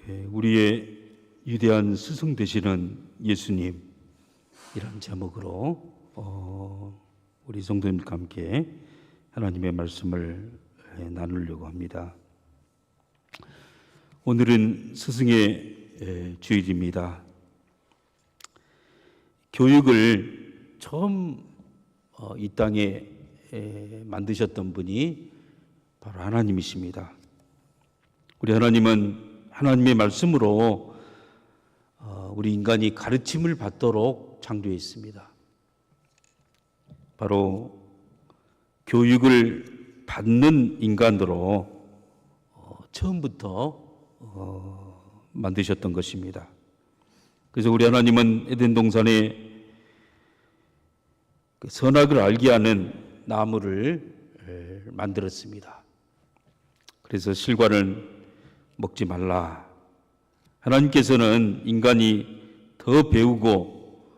우리의 위대한 스승 되시는 예수님, 이런 제목으로 우리 성도님과 함께 하나님의 말씀을 나누려고 합니다. 오늘은 스승의 주일입니다. 교육을 처음 이 땅에 만드셨던 분이 바로 하나님이십니다. 우리 하나님은 하나님의 말씀으로 우리 인간이 가르침을 받도록 창조했습니다. 바로 교육을 받는 인간으로 처음부터 만드셨던 것입니다. 그래서 우리 하나님은 에덴 동산에 선악을 알게 하는 나무를 만들었습니다. 그래서 실과를 먹지 말라. 하나님께서는 인간이 더 배우고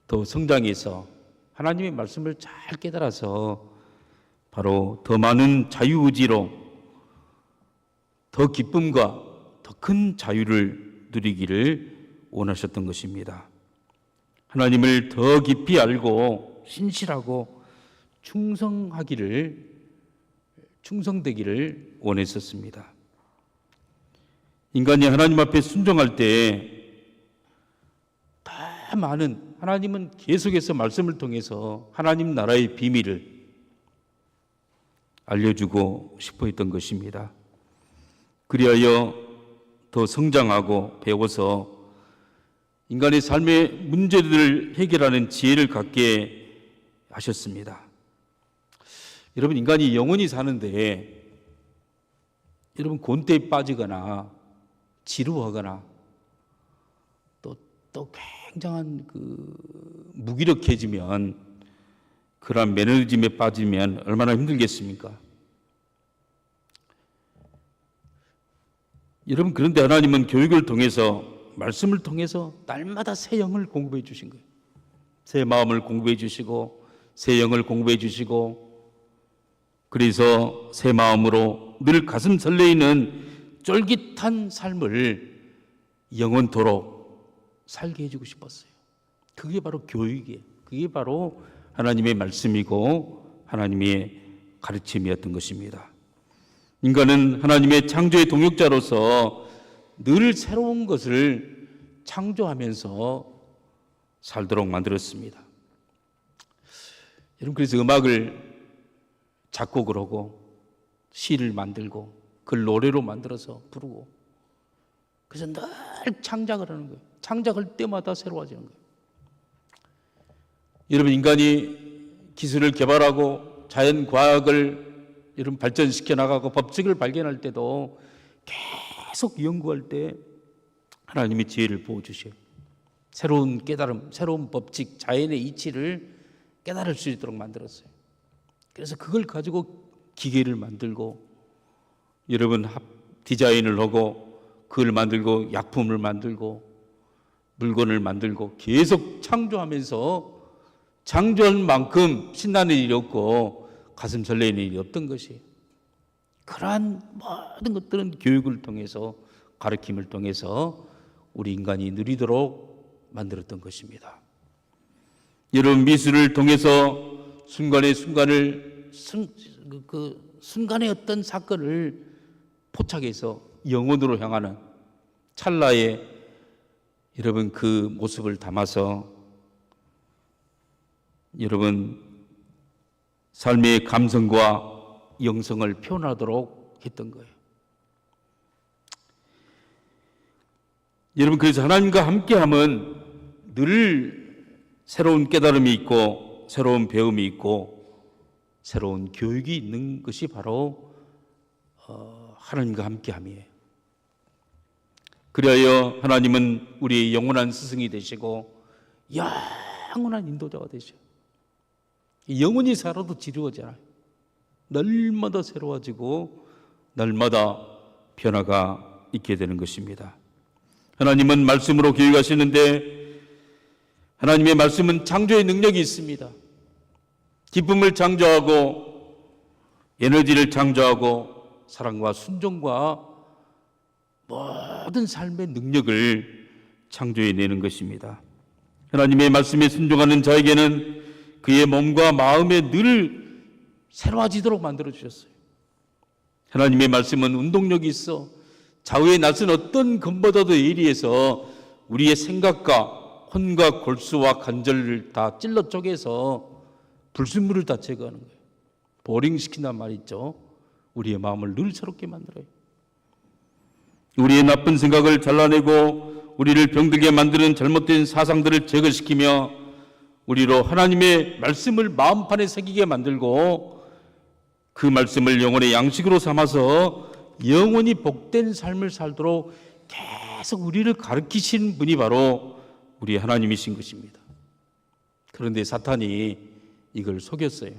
더 성장해서 하나님의 말씀을 잘 깨달아서 바로 더 많은 자유의지로 더 기쁨과 더 큰 자유를 누리기를 원하셨던 것입니다. 하나님을 더 깊이 알고 신실하고 충성되기를 원했었습니다. 인간이 하나님 앞에 순종할 때 다 많은, 하나님은 계속해서 말씀을 통해서 하나님 나라의 비밀을 알려주고 싶어 했던 것입니다. 그리하여 더 성장하고 배워서 인간의 삶의 문제들을 해결하는 지혜를 갖게 하셨습니다. 여러분, 인간이 영원히 사는데 여러분 곤대에 빠지거나 지루하거나 또 굉장한 무기력해지면, 그런 매너리즘에 빠지면 얼마나 힘들겠습니까? 여러분, 그런데 하나님은 교육을 통해서, 말씀을 통해서 날마다 새 영을 공부해 주신 거예요. 새 마음을 공부해 주시고 새 영을 공부해 주시고, 그래서 새 마음으로 늘 가슴 설레이는 쫄깃한 삶을 영원토록 살게 해주고 싶었어요. 그게 바로 교육이에요. 그게 바로 하나님의 말씀이고 하나님의 가르침이었던 것입니다. 인간은 하나님의 창조의 동역자로서 늘 새로운 것을 창조하면서 살도록 만들었습니다. 여러분, 그래서 음악을 작곡을 하고 시를 만들고 그걸 노래로 만들어서 부르고, 그래서 늘 창작을 하는 거예요. 창작할 때마다 새로워지는 거예요. 여러분, 인간이 기술을 개발하고 자연과학을 여러분 발전시켜 나가고 법칙을 발견할 때도 계속 연구할 때 하나님이 지혜를 부어주셔요. 새로운 깨달음, 새로운 법칙, 자연의 이치를 깨달을 수 있도록 만들었어요. 그래서 그걸 가지고 기계를 만들고, 여러분 디자인을 하고, 그걸 만들고, 약품을 만들고, 물건을 만들고, 계속 창조하면서 창조할 만큼 신나는 일이 없고 가슴 설레는 일이 없던 것이에요. 그러한 모든 것들은 교육을 통해서, 가르침을 통해서 우리 인간이 누리도록 만들었던 것입니다. 여러분, 미술을 통해서 순간의 어떤 사건을 포착해서 영혼으로 향하는 찰나의 여러분 그 모습을 담아서 여러분 삶의 감성과 영성을 표현하도록 했던 거예요. 여러분, 그래서 하나님과 함께하면 늘 새로운 깨달음이 있고 새로운 배움이 있고 새로운 교육이 있는 것이 바로 하나님과 함께함이에요. 그리하여 하나님은 우리의 영원한 스승이 되시고 영원한 인도자가 되셔. 영원히 살아도 지루하잖아요. 날마다 새로워지고 날마다 변화가 있게 되는 것입니다. 하나님은 말씀으로 교육하시는데, 하나님의 말씀은 창조의 능력이 있습니다. 기쁨을 창조하고 에너지를 창조하고 사랑과 순종과 모든 삶의 능력을 창조해내는 것입니다. 하나님의 말씀에 순종하는 자에게는 그의 몸과 마음에 늘 새로워지도록 만들어주셨어요. 하나님의 말씀은 운동력이 있어 좌우에 나선 어떤 검보다도 예리해서 우리의 생각과 혼과 골수와 관절을 다 찔러 쪼개서 불순물을 다 제거하는 거예요. 보링시킨단 말 있죠. 우리의 마음을 늘 새롭게 만들어요. 우리의 나쁜 생각을 잘라내고 우리를 병들게 만드는 잘못된 사상들을 제거시키며 우리로 하나님의 말씀을 마음판에 새기게 만들고 그 말씀을 영혼의 양식으로 삼아서 영원히 복된 삶을 살도록 계속 우리를 가르치신 분이 바로 우리 하나님이신 것입니다. 그런데 사탄이 이걸 속였어요.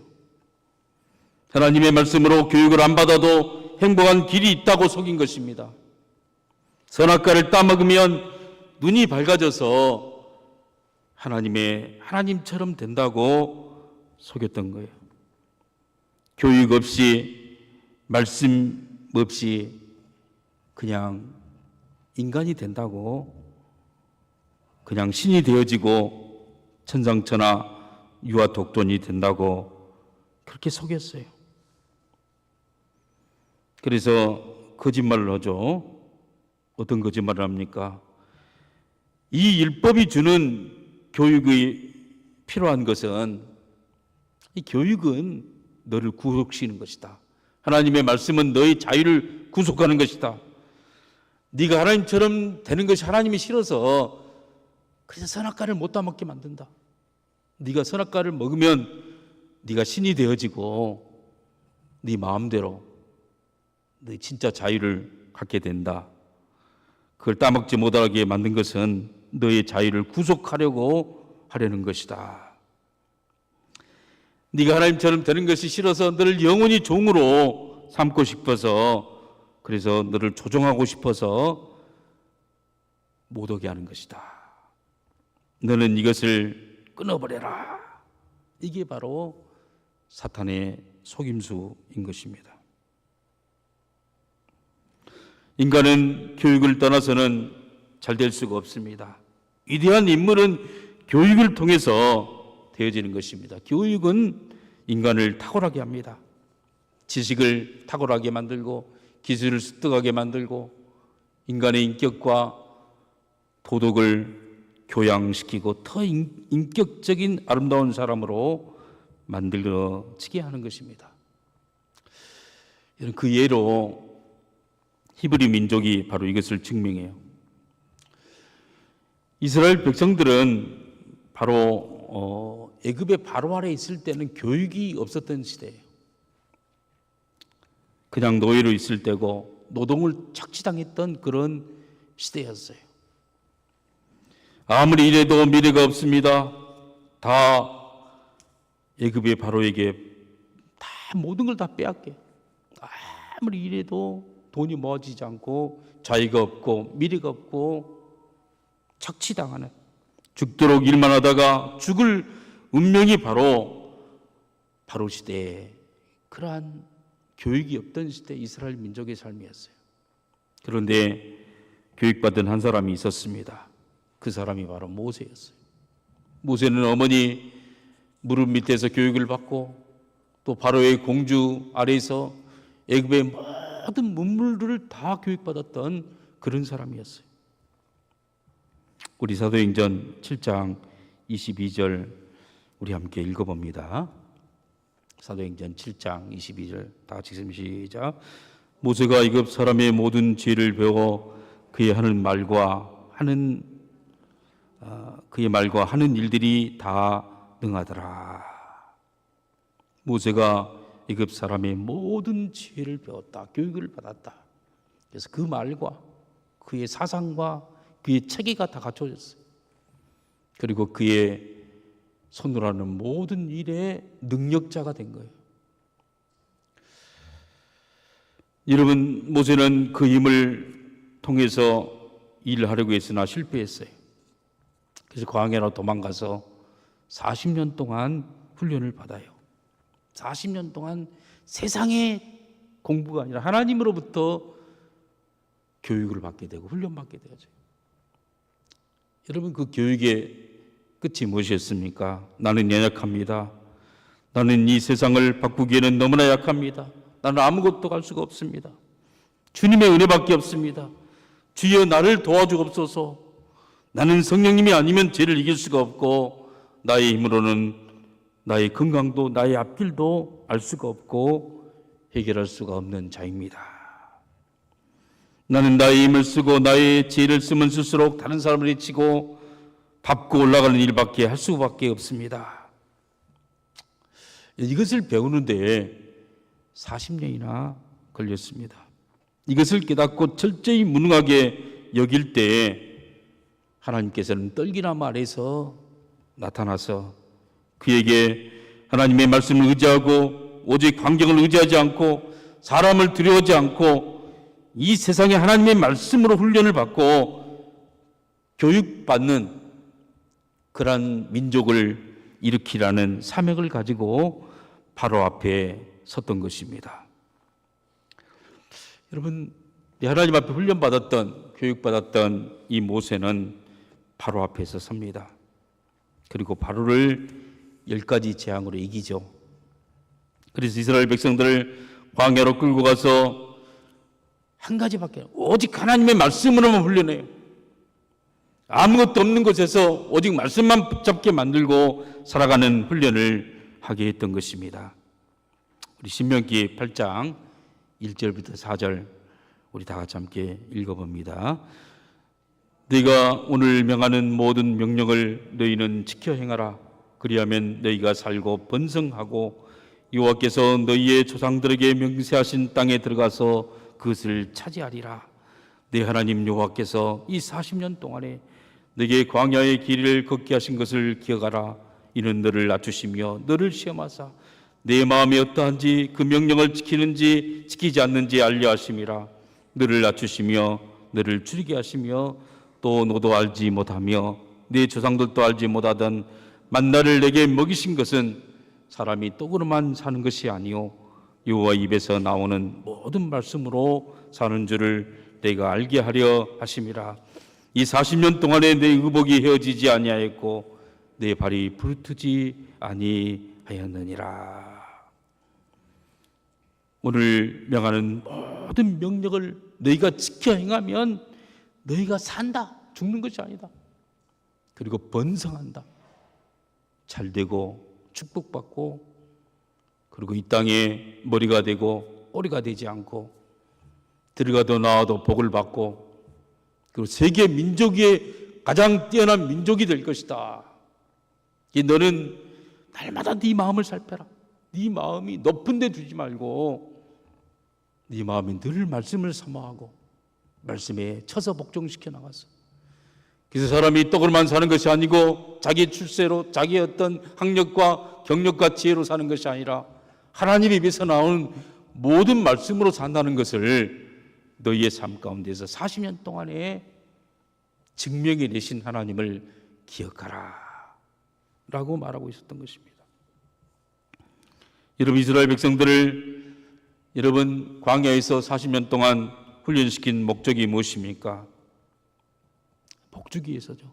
하나님의 말씀으로 교육을 안 받아도 행복한 길이 있다고 속인 것입니다. 선악과를 따먹으면 눈이 밝아져서 하나님처럼 된다고 속였던 거예요. 교육 없이 말씀 없이 그냥 인간이 된다고, 그냥 신이 되어지고 천상천하 유아 독존이 된다고 그렇게 속였어요. 그래서 거짓말을 하죠. 어떤 거짓말을 합니까? 이 율법이 주는 교육이 필요한 것은, 이 교육은 너를 구속시키는 것이다. 하나님의 말씀은 너의 자유를 구속하는 것이다. 네가 하나님처럼 되는 것이 하나님이 싫어서 그래서 선악과를 못 따먹게 만든다. 네가 선악과를 먹으면 네가 신이 되어지고 네 마음대로 네 진짜 자유를 갖게 된다. 그걸 따먹지 못하게 만든 것은 너의 자유를 구속하려고 하려는 것이다. 네가 하나님처럼 되는 것이 싫어서 너를 영원히 종으로 삼고 싶어서, 그래서 너를 조종하고 싶어서 못 오게 하는 것이다. 너는 이것을 끊어버려라. 이게 바로 사탄의 속임수인 것입니다. 인간은 교육을 떠나서는 잘 될 수가 없습니다. 위대한 인물은 교육을 통해서 되어지는 것입니다. 교육은 인간을 탁월하게 합니다. 지식을 탁월하게 만들고 기술을 습득하게 만들고 인간의 인격과 도덕을 교양시키고 더 인격적인 아름다운 사람으로 만들어지게 하는 것입니다. 그 예로 히브리 민족이 바로 이것을 증명해요. 이스라엘 백성들은 바로 애굽의 바로 아래 있을 때는 교육이 없었던 시대예요. 그냥 노예로 있을 때고 노동을 착취당했던 그런 시대였어요. 아무리 이래도 미래가 없습니다. 다 애굽의 바로에게 다 모든 걸 다 빼앗게. 아무리 이래도 돈이 모아지지 않고 자유가 없고 미래가 없고 착취당하는, 죽도록 일만 하다가 죽을 운명이 바로 시대에 그러한 교육이 없던 시대 이스라엘 민족의 삶이었어요. 그런데 교육받은 한 사람이 있었습니다. 그 사람이 바로 모세였어요. 모세는 어머니 무릎 밑에서 교육을 받고 또 바로의 공주 아래에서 애굽의 모든 문물들을 다 교육받았던 그런 사람이었어요. 우리 사도행전 7장 22절 우리 함께 읽어봅니다. 사도행전 7장 22절 다 같이 시작. 모세가 애굽 사람의 모든 죄를 배워 그의 말과 하는 일들이 다 능하더라. 모세가 애굽 사람의 모든 죄를 배웠다. 교육을 받았다. 그래서 그 말과 그의 사상과 그의 체계가 다 갖춰졌어요. 그리고 그의 손으로 하는 모든 일의 능력자가 된 거예요. 여러분, 모세는 그 힘을 통해서 일을 하려고 했으나 실패했어요. 그래서 광야로 도망가서 40년 동안 훈련을 받아요. 40년 동안 세상의 공부가 아니라 하나님으로부터 교육을 받게 되고 훈련받게 되어져요. 여러분, 그 교육의 끝이 무엇이었습니까? 나는 연약합니다. 나는 이 세상을 바꾸기에는 너무나 약합니다. 나는 아무것도 할 수가 없습니다. 주님의 은혜밖에 없습니다. 주여 나를 도와주옵소서. 나는 성령님이 아니면 죄를 이길 수가 없고 나의 힘으로는 나의 건강도 나의 앞길도 알 수가 없고 해결할 수가 없는 자입니다. 나는 나의 힘을 쓰고 나의 지혜를 쓰면 쓸수록 다른 사람을 해치고 밟고 올라가는 일밖에 할 수밖에 없습니다. 이것을 배우는데 40년이나 걸렸습니다. 이것을 깨닫고 철저히 무능하게 여길 때 하나님께서는 떨기나 말해서 나타나서 그에게 하나님의 말씀을 의지하고 오직 환경을 의지하지 않고 사람을 두려워하지 않고 이 세상에 하나님의 말씀으로 훈련을 받고 교육받는 그러한 민족을 일으키라는 사명을 가지고 바로 앞에 섰던 것입니다. 여러분, 하나님 앞에 훈련받았던 교육받았던 이 모세는 바로 앞에서 섭니다. 그리고 바로를 10가지 재앙으로 이기죠. 그래서 이스라엘 백성들을 광야로 끌고 가서 한 가지밖에 오직 하나님의 말씀으로만 훈련해요. 아무것도 없는 곳에서 오직 말씀만 붙잡게 만들고 살아가는 훈련을 하게 했던 것입니다. 우리 신명기 8장 1절부터 4절 우리 다 같이 함께 읽어봅니다. 네가 오늘 명하는 모든 명령을 너희는 지켜 행하라. 그리하면 너희가 살고 번성하고 여호와께서 너희의 조상들에게 명세하신 땅에 들어가서 그것을 차지하리라. 네 하나님 여호와께서 이 40년 동안에 너에게 광야의 길을 걷게 하신 것을 기억하라. 이는 너를 낮추시며 너를 시험하사 내 마음이 어떠한지 그 명령을 지키는지 지키지 않는지 알려 하심이라. 너를 낮추시며 너를 줄이게 하시며 또 너도 알지 못하며 네 조상들도 알지 못하던 만나를 내게 먹이신 것은 사람이 떡으로만 사는 것이 아니요 여호와 입에서 나오는 모든 말씀으로 사는 줄을 내가 알게 하려 하심이라. 이 40년 동안에 내 의복이 헤어지지 아니하였고 내 발이 부르트지 아니하였느니라. 오늘 명하는 모든 명령을 너희가 지켜 행하면 너희가 산다. 죽는 것이 아니다. 그리고 번성한다. 잘되고 축복받고 그리고 이 땅에 머리가 되고 꼬리가 되지 않고 들어가도 나와도 복을 받고 그리고 세계 민족의 가장 뛰어난 민족이 될 것이다. 너는 날마다 네 마음을 살펴라. 네 마음이 높은 데 두지 말고 네 마음이 늘 말씀을 사모하고 말씀에 쳐서 복종시켜 나가서 그래서 사람이 떡으로만 사는 것이 아니고 자기 출세로 자기의 어떤 학력과 경력과 지혜로 사는 것이 아니라 하나님의 입에서 나오는 모든 말씀으로 산다는 것을 너희의 삶 가운데서 40년 동안에 증명해 내신 하나님을 기억하라 라고 말하고 있었던 것입니다. 여러분, 이스라엘 백성들을 여러분 광야에서 40년 동안 훈련시킨 목적이 무엇입니까? 복주기 위해서죠.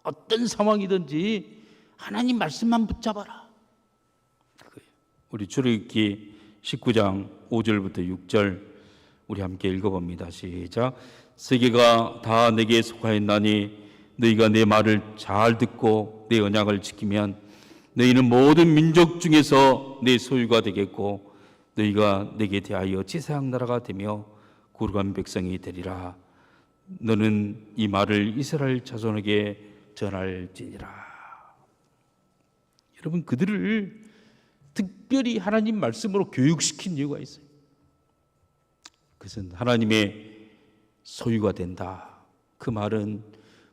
어떤 상황이든지 하나님 말씀만 붙잡아라. 우리 출애굽기 19장 5절부터 6절 우리 함께 읽어봅니다. 시작. 세계가 다 내게 속하였나니 너희가 내 말을 잘 듣고 내 언약을 지키면 너희는 모든 민족 중에서 내 소유가 되겠고 너희가 내게 대하여 제사장 나라가 되며 거룩한 백성이 되리라. 너는 이 말을 이스라엘 자손에게 전할지니라. 여러분, 그들을 특별히 하나님 말씀으로 교육시킨 이유가 있어요. 그것은 하나님의 소유가 된다. 그 말은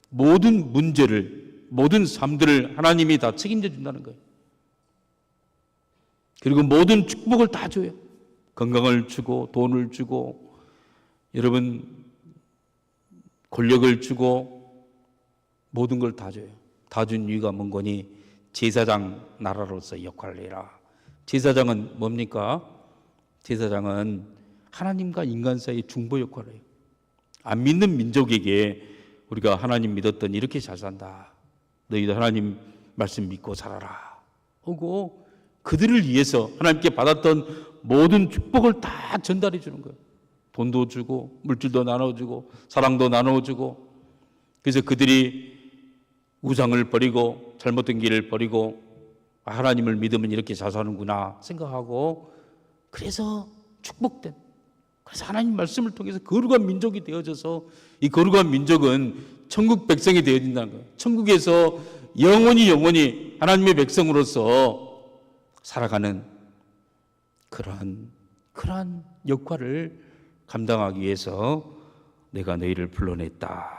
모든 문제를, 모든 삶들을 하나님이 다 책임져 준다는 거예요. 그리고 모든 축복을 다 줘요. 건강을 주고 돈을 주고 여러분 권력을 주고 모든 걸 다 줘요. 다 준 이유가 뭔 거니? 제사장 나라로서 역할을 해라. 제사장은 뭡니까? 제사장은 하나님과 인간 사이의 중보 역할을 해요. 안 믿는 민족에게 우리가 하나님 믿었더니 이렇게 잘 산다. 너희도 하나님 말씀 믿고 살아라 하고 그들을 위해서 하나님께 받았던 모든 축복을 다 전달해 주는 거예요. 돈도 주고 물질도 나눠주고 사랑도 나눠주고. 그래서 그들이 우상을 버리고 잘못된 길을 버리고 하나님을 믿으면 이렇게 잘 사는구나 생각하고, 그래서 축복된, 그래서 하나님 말씀을 통해서 거룩한 민족이 되어져서 이 거룩한 민족은 천국 백성이 되어진다는 거예요. 천국에서 영원히 하나님의 백성으로서 살아가는 그러한 역할을 감당하기 위해서 내가 너희를 불러냈다.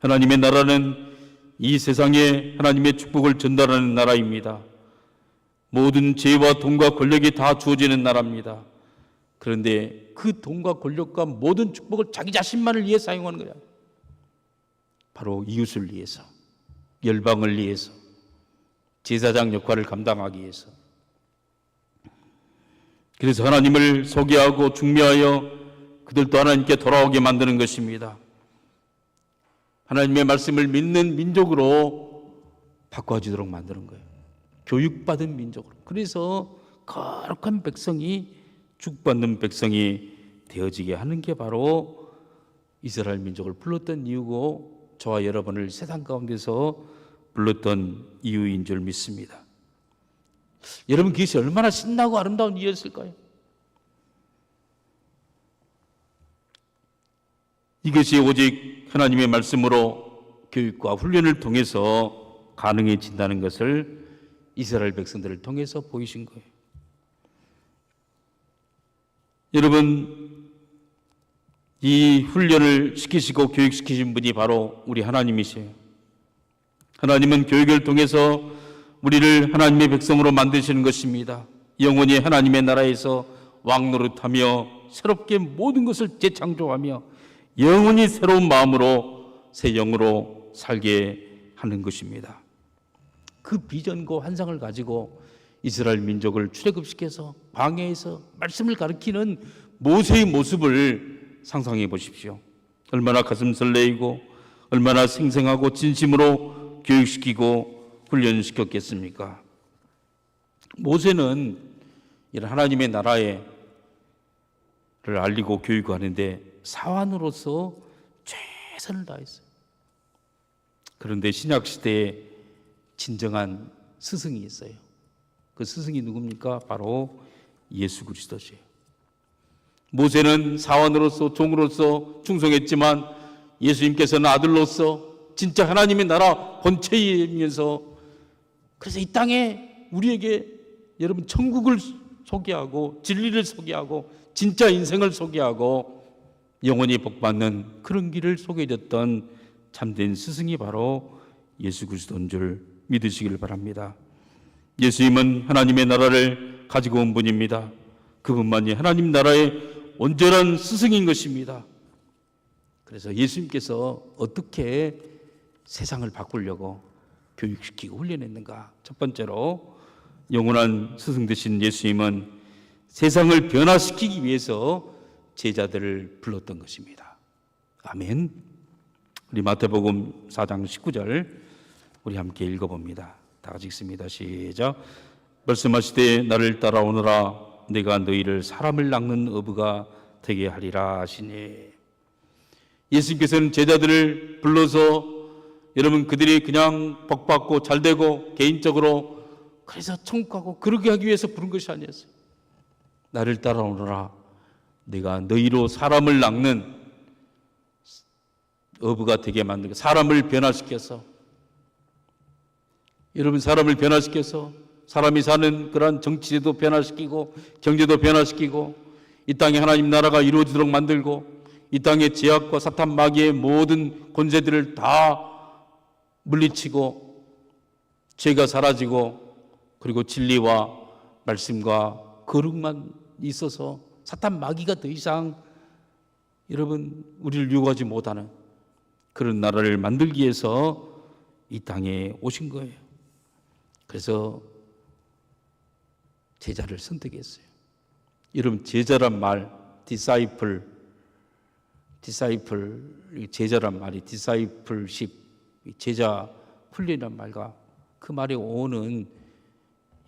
하나님의 나라는 이 세상에 하나님의 축복을 전달하는 나라입니다. 모든 지혜와 돈과 권력이 다 주어지는 나라입니다. 그런데 그 돈과 권력과 모든 축복을 자기 자신만을 위해 사용하는 거야. 바로 이웃을 위해서, 열방을 위해서, 제사장 역할을 감당하기 위해서. 그래서 하나님을 소개하고 중매하여 그들도 하나님께 돌아오게 만드는 것입니다. 하나님의 말씀을 믿는 민족으로 바꿔지도록 만드는 거예요. 교육받은 민족으로. 그래서 거룩한 백성이, 축복받는 백성이 되어지게 하는 게 바로 이스라엘 민족을 불렀던 이유고, 저와 여러분을 세상 가운데서 불렀던 이유인 줄 믿습니다. 여러분, 그것이 얼마나 신나고 아름다운 이유였을까요? 이것이 오직 하나님의 말씀으로 교육과 훈련을 통해서 가능해진다는 것을 이스라엘 백성들을 통해서 보이신 거예요. 여러분, 이 훈련을 시키시고 교육시키신 분이 바로 우리 하나님이세요. 하나님은 교육을 통해서 우리를 하나님의 백성으로 만드시는 것입니다. 영원히 하나님의 나라에서 왕노릇하며 새롭게 모든 것을 재창조하며 영원히 새로운 마음으로 새 영으로 살게 하는 것입니다. 그 비전과 환상을 가지고 이스라엘 민족을 출애굽시켜서 광야에서 말씀을 가르치는 모세의 모습을 상상해 보십시오. 얼마나 가슴 설레이고 얼마나 생생하고 진심으로 교육시키고 훈련시켰겠습니까? 모세는 이런 하나님의 나라를 알리고 교육하는데 사환으로서 최선을 다했어요. 그런데 신약시대에 진정한 스승이 있어요. 그 스승이 누굽니까? 바로 예수 그리스도시에요. 모세는 사환으로서 종으로서 충성했지만 예수님께서는 아들로서 진짜 하나님의 나라 본체이면서, 그래서 이 땅에 우리에게 여러분 천국을 소개하고 진리를 소개하고 진짜 인생을 소개하고 영원히 복받는 그런 길을 소개해줬던 참된 스승이 바로 예수 그리스도인 줄 믿으시길 바랍니다. 예수님은 하나님의 나라를 가지고 온 분입니다. 그분만이 하나님 나라의 온전한 스승인 것입니다. 그래서 예수님께서 어떻게 세상을 바꾸려고 교육시키고 훈련했는가? 첫 번째로 영원한 스승 되신 예수님은 세상을 변화시키기 위해서 제자들을 불렀던 것입니다. 아멘. 우리 마태복음 4장 19절 우리 함께 읽어봅니다. 다 같이 읽습니다. 시작. 말씀하시되 나를 따라오너라 내가 너희를 사람을 낚는 어부가 되게 하리라 하시니. 예수님께서는 제자들을 불러서 여러분 그들이 그냥 복받고 잘되고 개인적으로 그래서 천국하고 그러게 하기 위해서 부른 것이 아니었어요. 나를 따라오너라 내가 너희로 사람을 낚는 어부가 되게 만들고 사람을 변화시켜서, 여러분 사람을 변화시켜서 사람이 사는 그런 정치제도 변화시키고 경제도 변화시키고 이 땅에 하나님 나라가 이루어지도록 만들고 이 땅의 죄악과 사탄 마귀의 모든 권세들을 다 물리치고 죄가 사라지고 그리고 진리와 말씀과 거룩만 있어서 사탄 마귀가 더 이상 여러분 우리를 유혹하지 못하는 그런 나라를 만들기 위해서 이 땅에 오신 거예요. 그래서 제자를 선택했어요. 여러분 제자란 말, disciple, 디사이플, 제자란 말이 디사이플십, 제자 훈련이란 말과 그 말의 어원은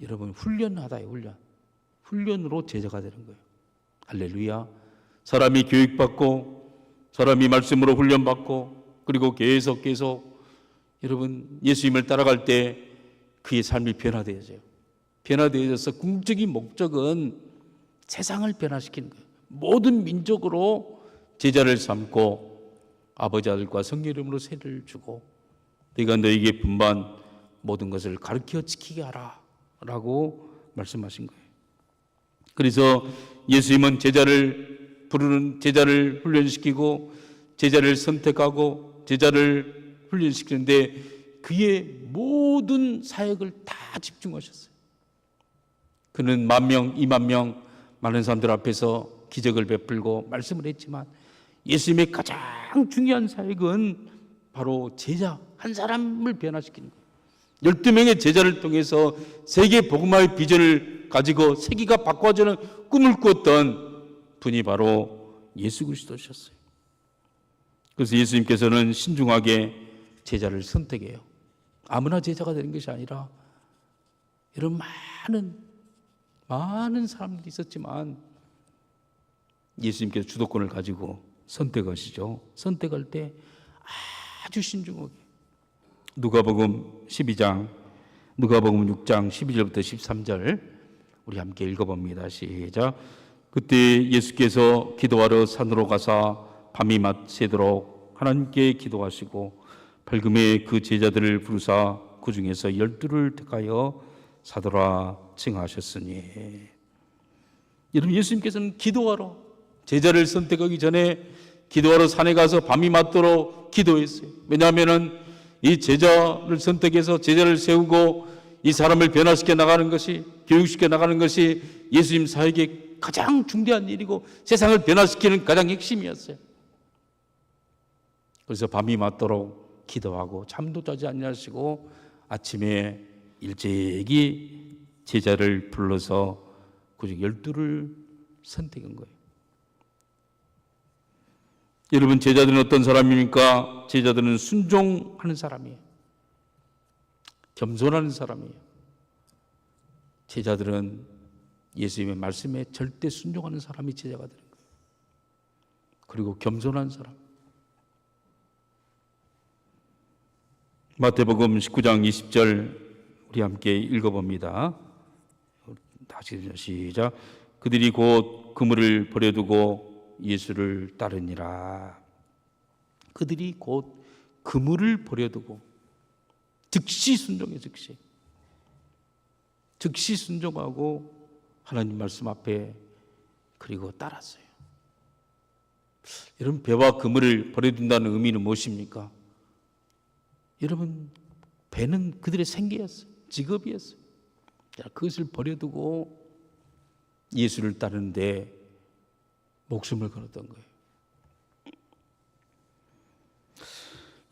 여러분 훈련하다예요. 훈련으로 제자가 되는 거예요. 할렐루야. 사람이 교육받고 사람이 말씀으로 훈련받고 그리고 계속 여러분 예수님을 따라갈 때 그의 삶이 변화되어져요. 변화되어져서 궁극적인 목적은 세상을 변화시키는 거예요. 모든 민족으로 제자를 삼고 아버지 아들과 성령 이름으로 세례를 주고 내가 너에게 분반 모든 것을 가르쳐 지키게 하라 라고 말씀하신 거예요. 그래서 예수님은 제자를 부르는, 제자를 훈련시키고 제자를 선택하고 제자를 훈련시키는데 그의 모든 사역을 다 집중하셨어요. 그는 10,000명, 20,000명 많은 사람들 앞에서 기적을 베풀고 말씀을 했지만 예수님의 가장 중요한 사역은 바로 제자 한 사람을 변화시키는 거예요. 12명의 제자를 통해서 세계 복음화의 비전을 가지고 세계가 바꿔주는 꿈을 꾸었던 분이 바로 예수 그리스도셨어요. 그래서 예수님께서는 신중하게 제자를 선택해요. 아무나 제자가 되는 것이 아니라 이런 많은 사람들이 있었지만 예수님께서 주도권을 가지고 선택하시죠. 선택할 때 아주 신중하게 누가복음 12장, 누가복음 6장 12절부터 13절 우리 함께 읽어봅니다. 시작. 그때 예수께서 기도하러 산으로 가사 밤이 새도록 하나님께 기도하시고 밝음에 그 제자들을 부르사 그 중에서 12를 택하여 사도라 칭하셨으니. 여러분 예수님께서는 기도하러 제자를 선택하기 전에 기도하러 산에 가서 밤이 맞도록 기도했어요. 왜냐하면 이 제자를 선택해서 제자를 세우고 이 사람을 변화시켜 나가는 것이, 교육시켜 나가는 것이 예수님 사역의 가장 중대한 일이고 세상을 변화시키는 가장 핵심이었어요. 그래서 밤이 맞도록 기도하고 잠도 자지 아니하시고 아침에 일찍이 제자를 불러서 그중 12를 선택한 거예요. 여러분 제자들은 어떤 사람입니까? 제자들은 순종하는 사람이에요. 겸손하는 사람이에요. 제자들은 예수님의 말씀에 절대 순종하는 사람이 제자가 되는 거예요. 그리고 겸손한 사람. 마태복음 19장 20절 우리 함께 읽어봅니다. 다시 시작. 그들이 곧 그물을 버려두고 예수를 따르니라. 그들이 곧 그물을 버려두고 즉시 순종해. 즉시 순종하고 하나님 말씀 앞에 그리고 따랐어요. 여러분 배와 그물을 버려둔다는 의미는 무엇입니까? 여러분 배는 그들의 생계였어요. 직업이었어요. 그것을 버려두고 예수를 따르는데 목숨을 걸었던 거예요.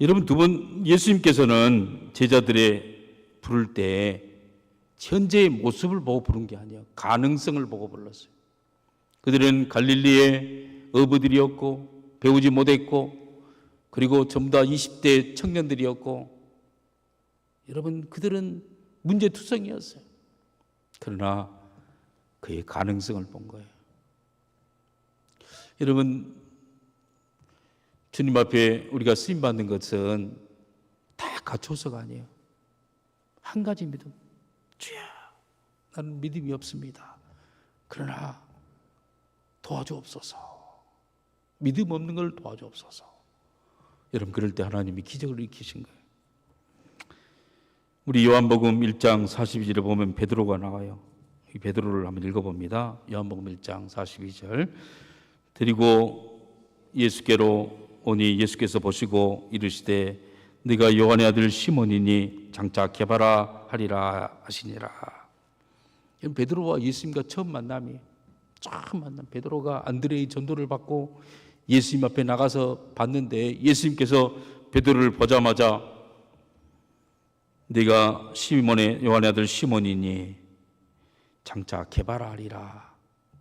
여러분 두 번 예수님께서는 제자들의 부를 때 현재의 모습을 보고 부른 게 아니에요. 가능성을 보고 불렀어요. 그들은 갈릴리의 어부들이었고 배우지 못했고 그리고 전부 다 20대 청년들이었고 여러분 그들은 문제투성이었어요. 그러나 그의 가능성을 본 거예요. 여러분 주님 앞에 우리가 쓰임받는 것은 다 갖춰서가 아니에요. 한 가지 믿음. 주야 나는 믿음이 없습니다. 그러나 도와주옵소서. 믿음 없는 걸 도와주옵소서. 여러분 그럴 때 하나님이 기적을 일으키신 거예요. 우리 요한복음 1장 42절에 보면 베드로가 나와요. 이 베드로를 한번 읽어봅니다. 요한복음 1장 42절. 드리고 예수께로 오니 예수께서 보시고 이르시되 네가 요한의 아들 시몬이니 장차 게바라 하리라 하시니라. 베드로와 예수님과 처음 만남. 베드로가 안드레의 전도를 받고 예수님 앞에 나가서 봤는데 예수님께서 베드로를 보자마자 네가 요한의 아들 시몬이니 장차 게바라 하리라.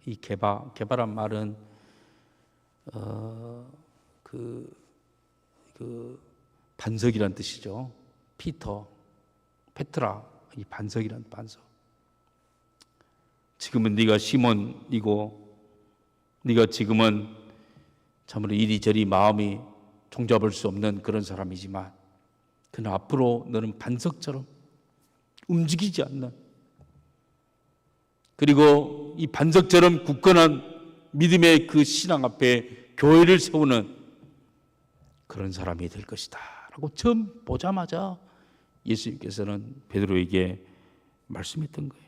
이 게바란 말은 그 반석이란 뜻이죠. 페트라, 이 반석이란 반석. 지금은 네가 시몬이고 네가 지금은 참으로 이리저리 마음이 종잡을 수 없는 그런 사람이지만 그러나 앞으로 너는 반석처럼 움직이지 않는, 그리고 이 반석처럼 굳건한 믿음의 그 신앙 앞에 교회를 세우는 그런 사람이 될 것이다 라고 처음 보자마자 예수님께서는 베드로에게 말씀했던 거예요.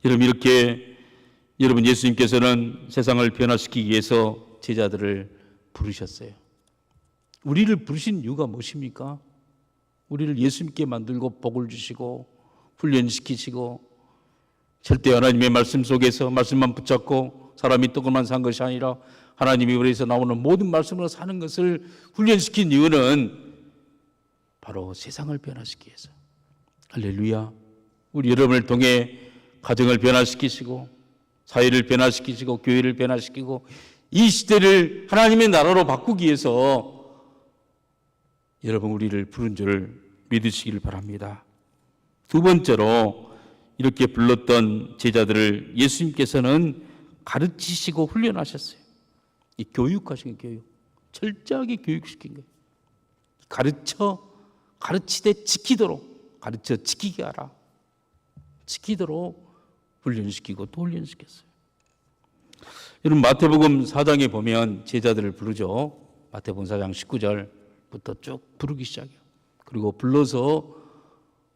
여러분, 이렇게 여러분 예수님께서는 세상을 변화시키기 위해서 제자들을 부르셨어요. 우리를 부르신 이유가 무엇입니까? 우리를 예수님께 만들고 복을 주시고 훈련시키시고 절대 하나님의 말씀 속에서 말씀만 붙잡고 사람이 떡으로만 산 것이 아니라 하나님이 우리에서 나오는 모든 말씀으로 사는 것을 훈련시킨 이유는 바로 세상을 변화시키기 위해서. 할렐루야. 우리 여러분을 통해 가정을 변화시키시고 사회를 변화시키시고 교회를 변화시키고 이 시대를 하나님의 나라로 바꾸기 위해서 여러분 우리를 부른 줄을 믿으시길 바랍니다. 두 번째로 이렇게 불렀던 제자들을 예수님께서는 가르치시고 훈련하셨어요. 이 교육하신 교육, 철저하게 교육시킨 거예요. 가르치되 지키도록, 가르쳐 지키게 하라, 지키도록 훈련시키고 또 훈련시켰어요. 여러분 마태복음 4장에 보면 제자들을 부르죠. 마태복음 4장 19절부터 쭉 부르기 시작해요. 그리고 불러서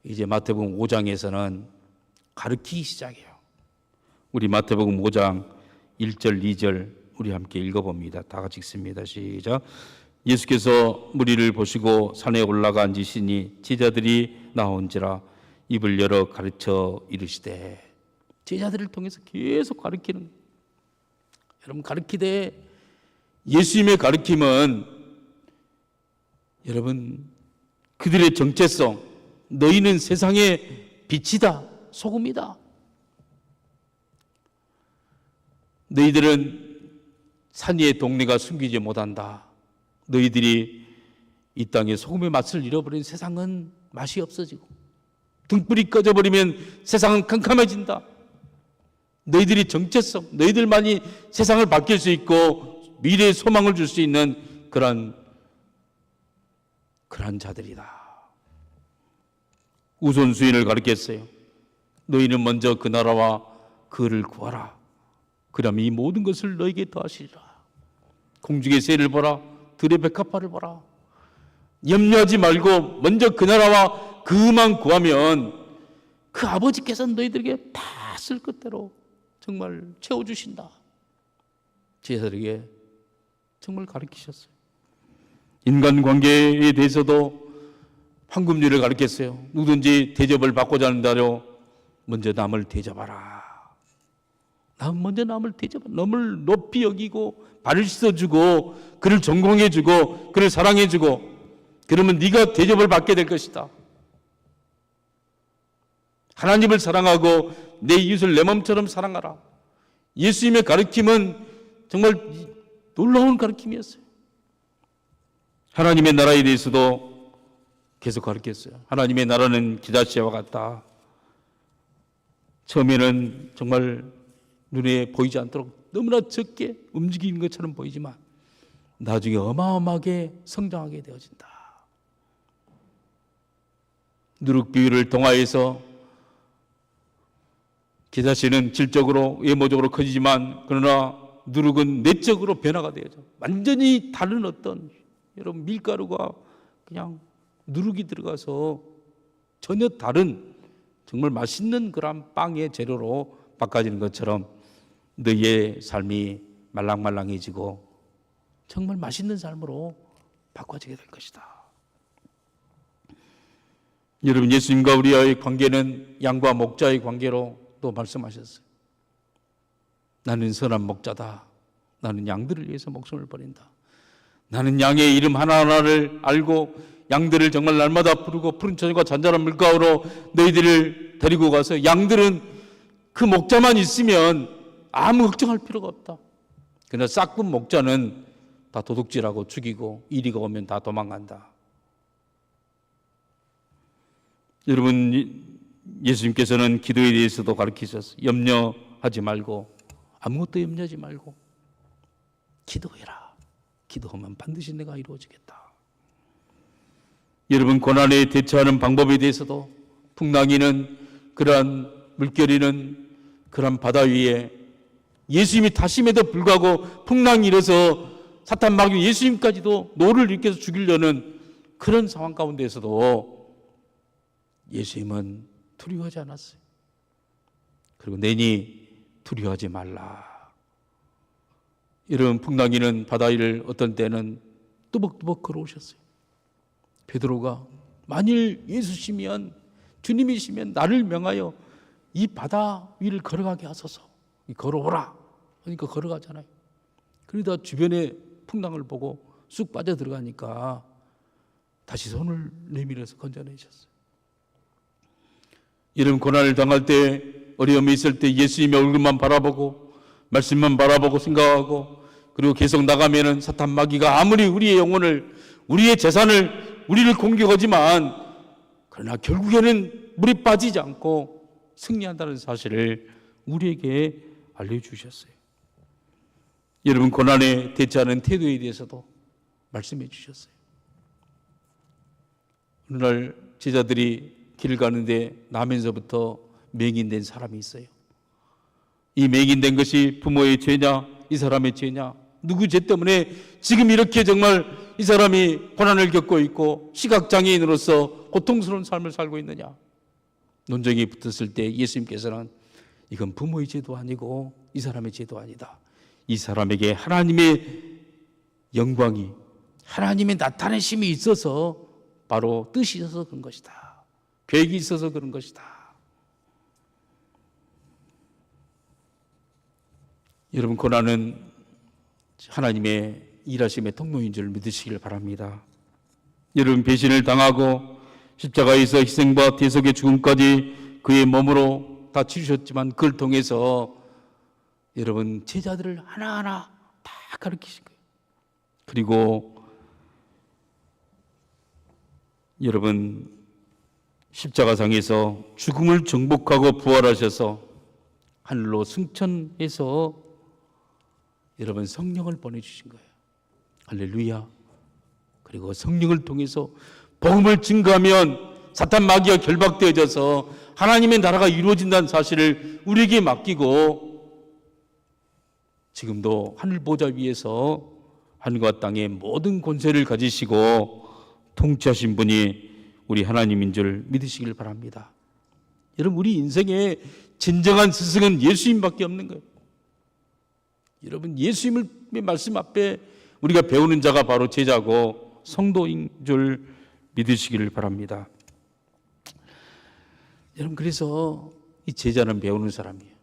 이제 마태복음 5장에서는 가르치기 시작해요. 우리 마태복음 5장 1절 2절 우리 함께 읽어봅니다. 다 같이 읽습니다. 시작. 예수께서 무리를 보시고 산에 올라가 앉으시니 제자들이 나온지라 입을 열어 가르쳐 이르시되. 제자들을 통해서 계속 가르치는 거예요. 여러분 가르치되, 예수님의 가르침은 여러분 그들의 정체성, 너희는 세상의 빛이다, 소금이다. 너희들은 산 위의 동네가 숨기지 못한다. 너희들이 이 땅에 소금의 맛을 잃어버린 세상은 맛이 없어지고 등불이 꺼져버리면 세상은 캄캄해진다. 너희들이 정체성, 너희들만이 세상을 바뀔 수 있고 미래의 소망을 줄 수 있는 그러한 자들이다. 우선순위를 가르쳤어요. 너희는 먼저 그 나라와 그를 구하라. 그러면 이 모든 것을 너에게 더하시리라. 공중의 새를 보라, 들의 백합화를 보라. 염려하지 말고 먼저 그 나라와 그만 구하면 그 아버지께서 너희들에게 다 쓸 것대로 정말 채워주신다. 제자들에게 정말 가르치셨어요. 인간관계에 대해서도 황금률을 가르쳤어요. 누구든지 대접을 받고자 한다려 먼저 남을 대접하라. 먼저 남을 대접하라. 남을 높이 여기고 발을 씻어주고 그를 존경해주고 그를 사랑해주고, 그러면 네가 대접을 받게 될 것이다. 하나님을 사랑하고 내 이웃을 내 몸처럼 사랑하라. 예수님의 가르침은 정말 놀라운 가르침이었어요. 하나님의 나라에 대해서도 계속 가르쳤어요. 하나님의 나라는 기다시와 같다. 처음에는 정말 눈에 보이지 않도록 너무나 적게 움직이는 것처럼 보이지만 나중에 어마어마하게 성장하게 되어진다. 누룩 비유를 통하여서 기다시는 질적으로 외모적으로 커지지만 그러나 누룩은 내적으로 변화가 되어져. 완전히 다른 어떤, 여러분 밀가루가 그냥 누룩이 들어가서 전혀 다른 정말 맛있는 그런 빵의 재료로 바꿔지는 것처럼 너희의 삶이 말랑말랑해지고 정말 맛있는 삶으로 바꿔지게 될 것이다. 여러분 예수님과 우리와의 관계는 양과 목자의 관계로 또 말씀하셨어요. 나는 선한 목자다. 나는 양들을 위해서 목숨을 버린다. 나는 양의 이름 하나하나를 알고 양들을 정말 날마다 부르고 푸른 천과 잔잔한 물가로 너희들을 데리고 가서, 양들은 그 목자만 있으면 아무 걱정할 필요가 없다. 그러나 싹군 목자는 다 도둑질하고 죽이고 이리가 오면 다 도망간다. 여러분, 예수님께서는 기도에 대해서도 가르치셨어요. 염려하지 말고, 아무것도 염려하지 말고 기도해라. 기도하면 반드시 내가 이루어지겠다. 여러분, 고난에 대처하는 방법에 대해서도 풍랑이는, 그러한 물결이는 그러한 바다 위에 예수님이 타심에도 불구하고 풍랑이 일어서 사탄 마귀 예수님까지도 노를 일으켜서 죽이려는 그런 상황 가운데에서도 예수님은 두려워하지 않았어요. 그리고 내니 두려워하지 말라. 이런 풍랑이는 바다 위를 어떤 때는 뚜벅뚜벅 걸어오셨어요. 베드로가 만일 예수시면, 주님이시면 나를 명하여 이 바다 위를 걸어가게 하소서. 걸어오라. 그러니까 걸어가잖아요. 그러다 주변에 풍랑을 보고 쑥 빠져 들어가니까 다시 손을 내밀어서 건져내셨어요. 이런 고난을 당할 때, 어려움이 있을 때 예수님의 얼굴만 바라보고 말씀만 바라보고 생각하고, 그리고 계속 나가면은 사탄 마귀가 아무리 우리의 영혼을, 우리의 재산을, 우리를 공격하지만 그러나 결국에는 물에 빠지지 않고 승리한다는 사실을 우리에게 알려주셨어요. 여러분, 고난에 대처하는 태도에 대해서도 말씀해 주셨어요. 어느 날 제자들이 길을 가는데 나면서부터 맹인된 사람이 있어요. 이 맹인된 것이 부모의 죄냐, 이 사람의 죄냐, 누구 죄 때문에 지금 이렇게 정말 이 사람이 고난을 겪고 있고 시각장애인으로서 고통스러운 삶을 살고 있느냐 논쟁이 붙었을 때 예수님께서는 이건 부모의 죄도 아니고 이 사람의 죄도 아니다. 이 사람에게 하나님의 영광이, 하나님의 나타내심이 있어서, 바로 뜻이 있어서 그런 것이다. 계획이 있어서 그런 것이다. 여러분, 고난은 하나님의 일하심의 통로인 줄 믿으시길 바랍니다. 여러분, 배신을 당하고 십자가에서 희생과 대속의 죽음까지 그의 몸으로 다 치르셨지만 그걸 통해서 여러분 제자들을 하나하나 다 가르치신 거예요. 그리고 여러분 십자가상에서 죽음을 정복하고 부활하셔서 하늘로 승천해서 여러분 성령을 보내주신 거예요. 할렐루야. 그리고 성령을 통해서 복음을 증거하면 사탄 마귀가 결박되어져서 하나님의 나라가 이루어진다는 사실을 우리에게 맡기고, 지금도 하늘 보좌 위에서 하늘과 땅의 모든 권세를 가지시고 통치하신 분이 우리 하나님인 줄 믿으시길 바랍니다. 여러분, 우리 인생의 진정한 스승은 예수님밖에 없는 거예요. 여러분, 예수님의 말씀 앞에 우리가 배우는 자가 바로 제자고 성도인 줄 믿으시기를 바랍니다. 여러분, 그래서 이 제자는 배우는 사람이에요.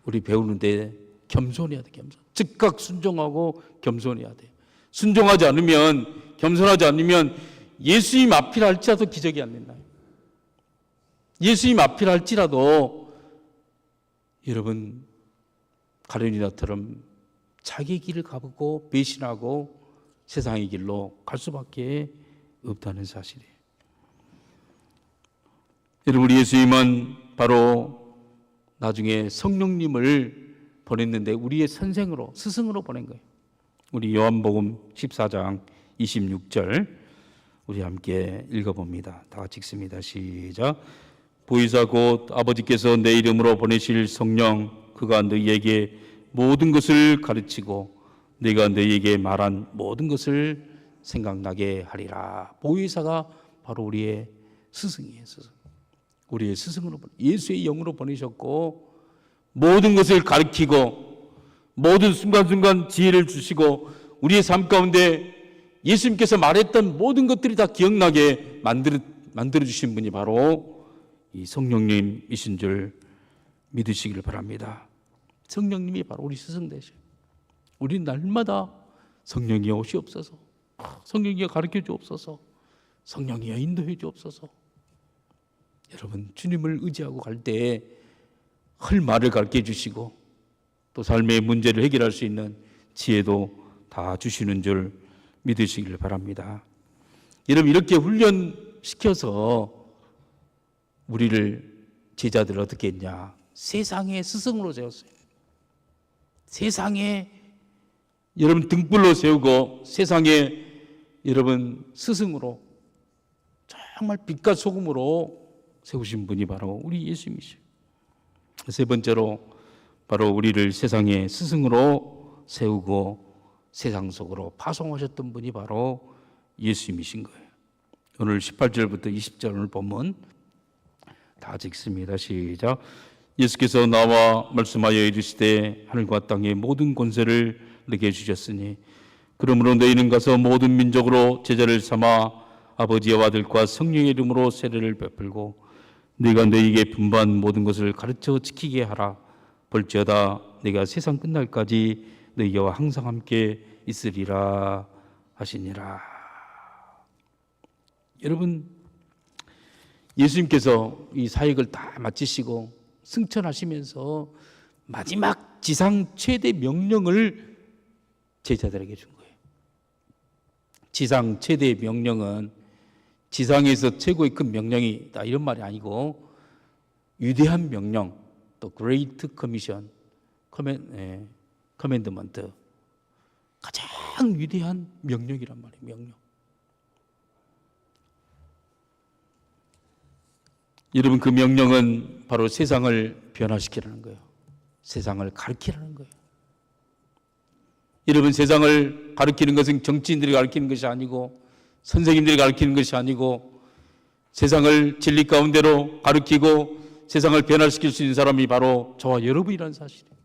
우리 배우는데 겸손해야 돼. 겸손. 즉각 순종하고 겸손해야 돼. 순종하지 않으면, 겸손하지 않으면 예수님 앞이라 할지라도 기적이 안 된다. 예수님 앞이라 할지라도 여러분 가룟유다처럼 자기 길을 가보고 배신하고 세상의 길로 갈 수밖에 없다는 사실이에요. 여러분, 우리 예수님은 바로 나중에 성령님을 보냈는데 우리의 선생으로, 스승으로 보낸 거예요. 우리 요한복음 14장 26절 우리 함께 읽어봅니다. 다 같이 읽습니다. 시작. 보혜사 곧 아버지께서 내 이름으로 보내실 성령, 그가 너희에게 모든 것을 가르치고 내가 너희에게 말한 모든 것을 생각나게 하리라. 보혜사가 바로 우리의 스승이에요. 스승. 우리의 스승으로, 예수의 영으로 보내셨고 모든 것을 가르치고 모든 순간순간 지혜를 주시고 우리의 삶 가운데 예수님께서 말했던 모든 것들이 다 기억나게 만들어주신 분이 바로 이 성령님이신 줄 믿으시길 바랍니다. 성령님이 바로 우리 스승 되셔요. 우리 날마다 성령이여 오시옵소서, 성령이여 가르쳐 주옵소서, 성령이여 인도해 주옵소서. 여러분, 주님을 의지하고 갈 때 할 말을 가르쳐 주시고 또 삶의 문제를 해결할 수 있는 지혜도 다 주시는 줄 믿으시길 바랍니다. 여러분, 이렇게 훈련시켜서 우리를 제자들을 어떻게 했냐? 세상의 스승으로 세웠어요. 세상에 여러분 등불로 세우고 세상에 여러분 스승으로 정말 빛과 소금으로 세우신 분이 바로 우리 예수님이시죠. 세 번째로 바로 우리를 세상의 스승으로 세우고 세상 속으로 파송하셨던 분이 바로 예수님이신 거예요. 오늘 18절부터 20절을 보면 다 같이 읽습니다. 시작. 예수께서 나와 말씀하여 이르시되 하늘과 땅의 모든 권세를 내게 주셨으니 그러므로 너희는 가서 모든 민족으로 제자를 삼아 아버지와 아들과 성령의 이름으로 세례를 베풀고 네가 너희에게 분부한 모든 것을 가르쳐 지키게 하라. 볼지어다 내가 세상 끝날까지 너희와 항상 함께 있으리라 하시니라. 여러분, 예수님께서 이 사역을 다 마치시고 승천하시면서 마지막 지상 최대 명령을 제자들에게 준 거예요. 지상 최대의 명령은 지상에서 최고의 큰 명령이다 이런 말이 아니고 위대한 명령, 또 Great Commission, 커맨드먼트, 가장 위대한 명령이란 말이에요. 명령. 여러분, 그 명령은 바로 세상을 변화시키라는 거예요. 세상을 가르치라는 거예요. 여러분, 세상을 가르치는 것은 정치인들이 가르치는 것이 아니고 선생님들이 가르치는 것이 아니고 세상을 진리 가운데로 가르치고 세상을 변화시킬 수 있는 사람이 바로 저와 여러분이라는 사실이에요.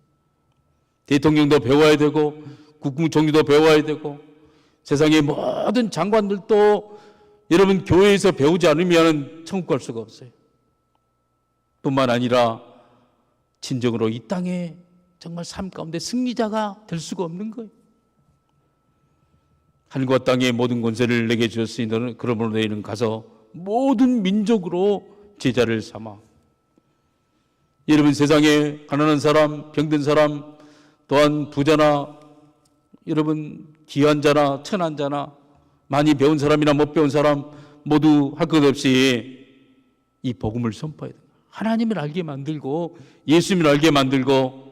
대통령도 배워야 되고 국무총리도 배워야 되고 세상의 모든 장관들도 여러분 교회에서 배우지 않으면 천국 갈 수가 없어요. 뿐만 아니라 진정으로 이 땅에 정말 삶 가운데 승리자가 될 수가 없는 거예요. 하늘과 땅의 모든 권세를 내게 주었으니 너는 그러므로 너희는 가서 모든 민족으로 제자를 삼아. 여러분, 세상에 가난한 사람, 병든 사람, 또한 부자나 여러분 귀한 자나 천한 자나 많이 배운 사람이나 못 배운 사람 모두 할 것 없이 이 복음을 선포해야 됩니다. 하나님을 알게 만들고 예수님을 알게 만들고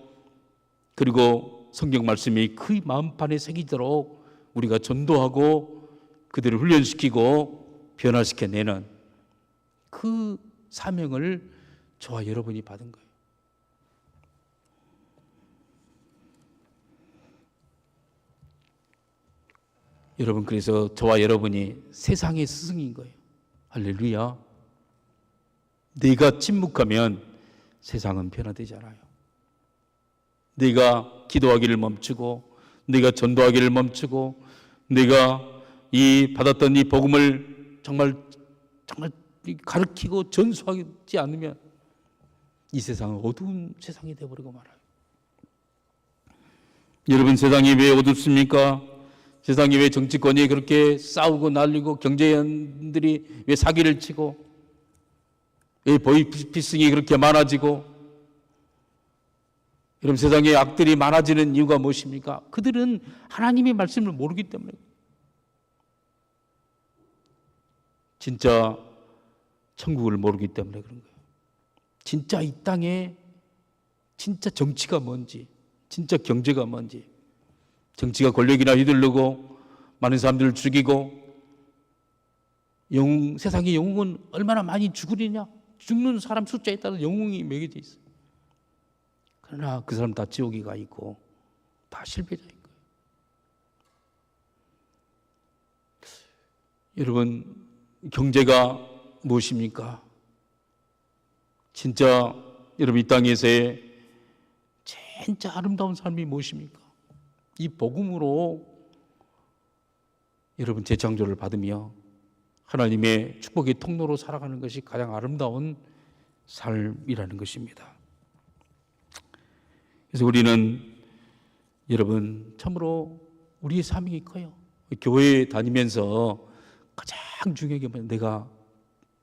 그리고 성경 말씀이 그 마음판에 새기도록 우리가 전도하고 그들을 훈련시키고 변화시켜내는 그 사명을 저와 여러분이 받은 거예요. 여러분, 그래서 저와 여러분이 세상의 스승인 거예요. 할렐루야. 네가 침묵하면 세상은 변화되지 않아요. 네가 기도하기를 멈추고 네가 전도하기를 멈추고 네가 이 받았던 이 복음을 정말 가르치고 전수하지 않으면 이 세상은 어두운 세상이 되어버리고 말아요. 여러분, 세상이 왜 어둡습니까? 세상이 왜 정치권이 그렇게 싸우고 난리고 경제인들이 왜 사기를 치고 왜 보이스피싱이 그렇게 많아지고 여러분, 세상에 악들이 많아지는 이유가 무엇입니까? 그들은 하나님의 말씀을 모르기 때문에 진짜 천국을 모르기 때문에 그런 거예요. 진짜 이 땅에 진짜 정치가 뭔지 진짜 경제가 뭔지 정치가 권력이나 휘둘르고 많은 사람들을 죽이고 세상의 영웅은 얼마나 많이 죽으리냐 죽는 사람 숫자에 따라 영웅이 매겨져 있어요. 그러나 그 사람 다 지옥에 가 있고 다 실패자인 거예요. 여러분, 경제가 무엇입니까? 진짜 여러분 이 땅에서의 진짜 아름다운 삶이 무엇입니까? 이 복음으로 여러분 재창조를 받으며 하나님의 축복의 통로로 살아가는 것이 가장 아름다운 삶이라는 것입니다. 그래서 우리는 여러분 참으로 우리의 사명이 커요. 교회에 다니면서 가장 중요한 게 뭐냐면 내가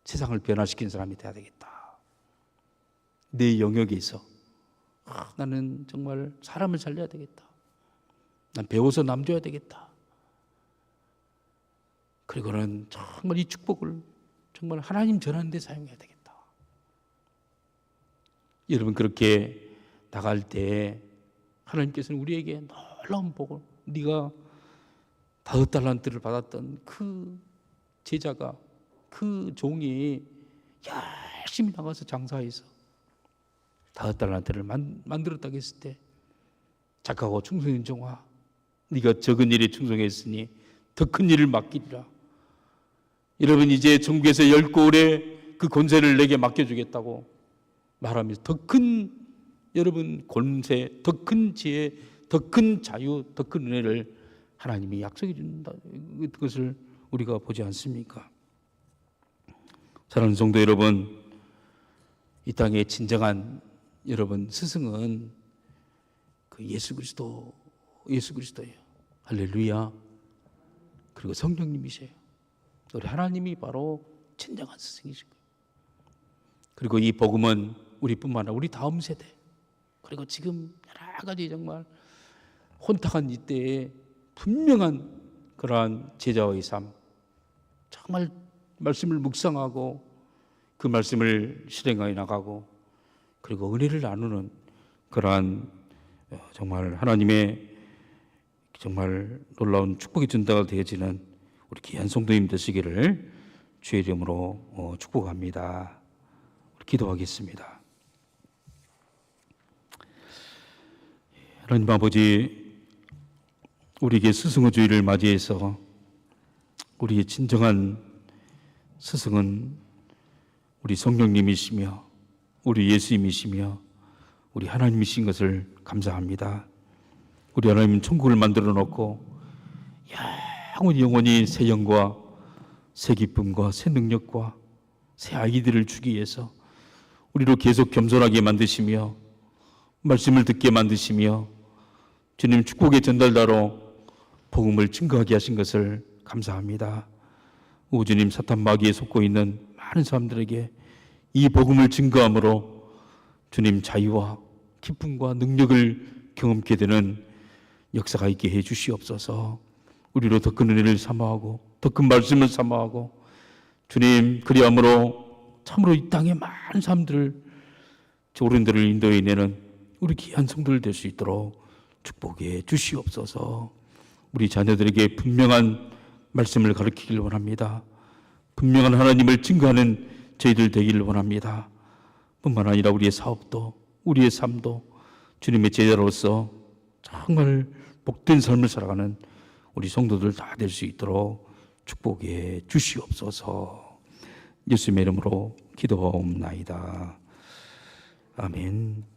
세상을 변화시킨 사람이 돼야 되겠다. 내 영역에 있어 나는 정말 사람을 살려야 되겠다. 난 배워서 남 줘야 되겠다. 그리고는 정말 이 축복을 정말 하나님 전하는 데 사용해야 되겠다. 여러분, 그렇게 나갈 때 하나님께서는 우리에게 놀라운 복을, 네가 5달란트를 받았던 그 제자가, 그 종이 열심히 나가서 장사해서 5달란트를 만들었다고 했을 때 착하고 충성인 종아, 네가 적은 일에 충성했으니 더 큰 일을 맡기리라. 여러분, 이제 천국에서 10고을의 그 권세를 내게 맡겨주겠다고 말하면서 더 큰, 여러분, 권세, 더 큰 지혜, 더 큰 자유, 더 큰 은혜를 하나님이 약속해 준다. 그것을 우리가 보지 않습니까? 사랑하는 성도 여러분, 이 땅의 진정한 여러분 스승은 그 예수 그리스도예요. 할렐루야. 그리고 성령님이세요. 우리 하나님이 바로 진정한 스승이시고, 그리고 이 복음은 우리뿐만 아니라 우리 다음 세대, 그리고 지금 여러 가지 정말 혼탁한 이때에 분명한 그러한 제자의 삶, 정말 말씀을 묵상하고 그 말씀을 실행하여 나가고 그리고 은혜를 나누는 그러한 정말 하나님의 정말 놀라운 축복의 전다가 되어지는 우리 귀한 성도님 되시기를 주의 이름으로 축복합니다. 우리 기도하겠습니다. 하나님 아버지, 우리에게 스승의 주일을 맞이해서 우리의 진정한 스승은 우리 성령님이시며 우리 예수님이시며 우리 하나님이신 것을 감사합니다. 우리 하나님은 천국을 만들어 놓고 영원히 새 영과 새 기쁨과 새 능력과 새 아이들을 주기 위해서 우리로 계속 겸손하게 만드시며 말씀을 듣게 만드시며 주님 축복의 전달자로 복음을 증거하게 하신 것을 감사합니다. 주님, 사탄 마귀에 속고 있는 많은 사람들에게 이 복음을 증거함으로 주님 자유와 기쁨과 능력을 경험케 되는 역사가 있게 해 주시옵소서. 우리로 더 큰 은혜를 사모하고 더 큰 말씀을 사모하고 주님, 그리함으로 참으로 이 땅에 많은 사람들을 옳은 데를 인도해 내는 우리 귀한 성도들 될 수 있도록 축복해 주시옵소서. 우리 자녀들에게 분명한 말씀을 가르치기를 원합니다. 분명한 하나님을 증거하는 저희들 되기를 원합니다. 뿐만 아니라 우리의 사업도 우리의 삶도 주님의 제자로서 정말 복된 삶을 살아가는 우리 성도들 다 될 수 있도록 축복해 주시옵소서. 예수님의 이름으로 기도하옵나이다. 아멘.